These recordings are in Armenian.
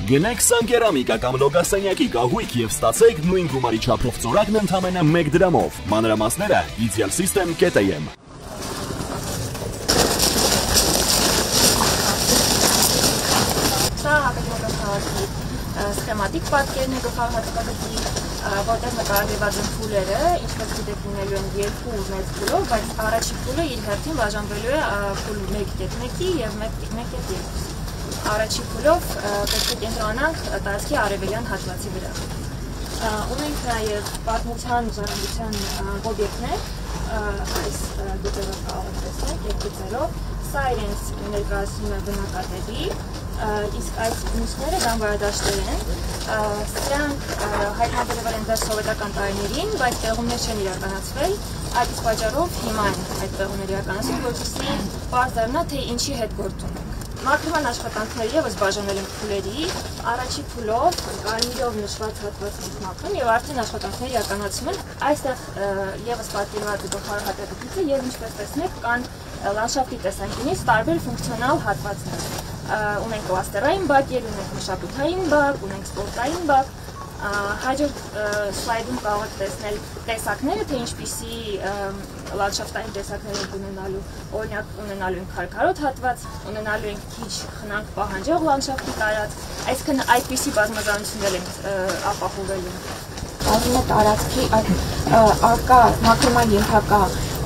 Գնեք Սանկերամիկա կամ լոգասենյակի կահույք և ստացեք նույն գումարի չափով ծորակն ընդամենը 1 դրամով։ Մանրամասները idealsystem.am։ Սա հակագործող քաղաքի սխեմատիկ պատկերն է գլխահատվածի, որտեղ նկարագրված են փուլերը, ինչպես գիտեք լինելու են երկու մեծ փուլով, բայց առաջի փուլը իր հերթին բաժանվելու է փուլ 1.1-ի և 1.2-ի։ Առաջի փուլով պետք է կենտրոնանանք տարածքի արևելյան հատվածի վրա։ Ունենք նաև պատմության ժառանգության օբյեկտներ, այս գծերով կարող եք տեսնել, երկգծերով, սա իրենց ներկայացնում է բնակատեղի, իսկ այս մյուսները դամբարադաշտեր են, սրանք հայտնաբերվել են դեռ սովետական տարիներին, բայց տեղումներ չեն իրականացվել, այդ իսկ պատճառով հիմա են այդ տեղումները իրականացվում, որպեսզի պարզ դառնա, թե ինչի հետ գործ ունենք։ Մաքրման աշխատանքները ևս բաժանել են փուլերի, առաջի փուլով կարմիրով նշված հատվածն ենք մաքրում եւ արդեն աշխատանքները իրականացում են։ Այստեղ ևս պատկերված է գլխավոր հատվածը եւ ինչպես տեսնեք կան լանդշաֆտի տեսանկյունից տարբեր ֆունկցիոնալ հատվածներ։ Ունենք կլաստերային բակեր, ունենք մշակութային բակ, ունենք սպորտային բակ։ Հաջորդ սլայդում կարող եք տեսնել տեսակները, թե ինչպիսի լանդշաֆտային տեսակներ ենք ունենալու, օրինակ ունենալու ենք քարքարոտ հատված, ունենալու ենք քիչ խնանք պահանջող լանդշաֆտի տարածք, այսինքն այդպիսի բազմազանություններ ենք ապահովելու։ Կազմում է տարածքի արկա մաքրման ենթակա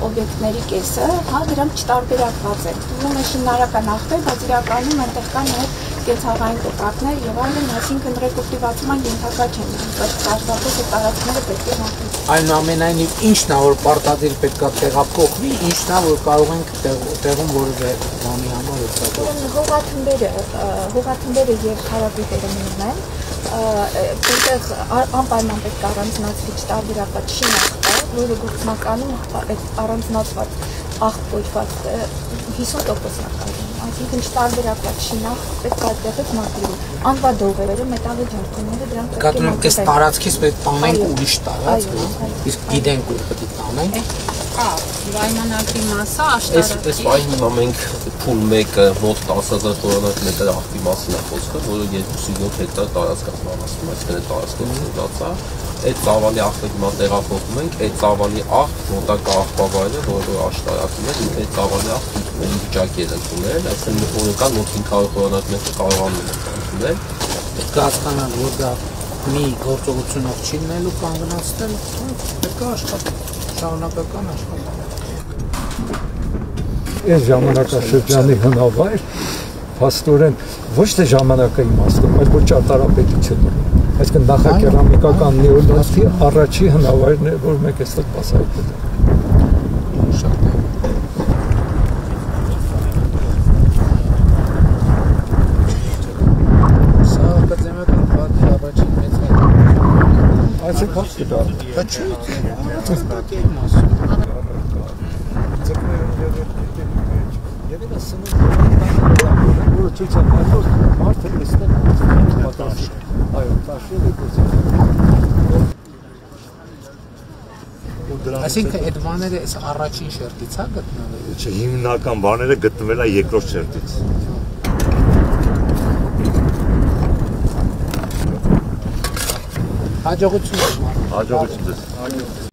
օբյեկտների կեսը, դրանք չտարբերակված են։ Ունում է շինարական աղբեր, բայց իրականում այնտեղ կան նաև կենցաղային կոպակներ եւ այլն, այսինքն ռեկուլտիվացման ենթակա չեն, բայց պարզապես այդ տարածքները պետք է մաքրել։ Այնուամենայնիվ ինչն է որ պարտադիր պետք է տեղափոխվի, ինչն է որ կարող ենք տեղում որևէ բանի համար օգտագործել։ Հողաթմբերը եւ քարապետերը նույնն են։ Այնտեղ անպայման պետք է առանձնացվի չտարբերակված շինախտը, որը գործնականում այդ առանձնացված աղբ կոչված 50%-ական, այսինքն չտարբերակված շինախ պետք է այդտեղից մաքրել։ Անվադողերը, մետաղի ջարդումները դրանք պետք է մաքրել։ Այս տարածքից պետք է տանենք ուրիշ տարածք, իսկ գիտենք որ պետք է տանենք։ Վայմանակի մասը աշտարակի։ Այս վայմհիմա մենք փուլ 1-ը մոտ 10,000 խորանակ մետր աղբի մասին է խոսքը, որը 207 հեկտար տարածք կազմում, այսինքն այդ տարածքը ծնված է։ Այդ ծավալի աղբը հիմա տեղափոխում ենք, այդ ծավալի աղբ մոտակա աղբավայրը, որը աշտարակում է, ինքը այդ ծավալի աղբը վիճակի է ընդունել, այսինքն օրինական մոտ 500 խորանակ մետր կարողանում ենք ընդունել։ Պետք է հասկանալ, որ դա մի գործողությունով չի լինելու կանգնացնել, պետք է աշխատել, շարունակական աշխատել։ Այս ժամանակաշրջանի հնավայր փաստորեն ոչ թե ժամանակը իմաստում, այլ որ ճարտարապետությունը։ Այսինքն նախակերամիկական նեոլիթի առաջի հնավայրն է, որ մենք այստեղ բացահայտել ենք։ Սա ակադեմիական բակի առաջին մեծ հայտ։ Այս է փաստը դա։ Դա չի, բակի մասում։ Եվ սնունդ որը ցույց է տալիս մարդը այստեղ պատասխան։ Այո, տաշել է գործը։ Այսինքն այդ բաները առաջին շերտից է գտնվել։ Չէ, հիմնական բաները գտնվել է երկրորդ շերտից։ Հաջողություն։ Հաջողություն ձեզ։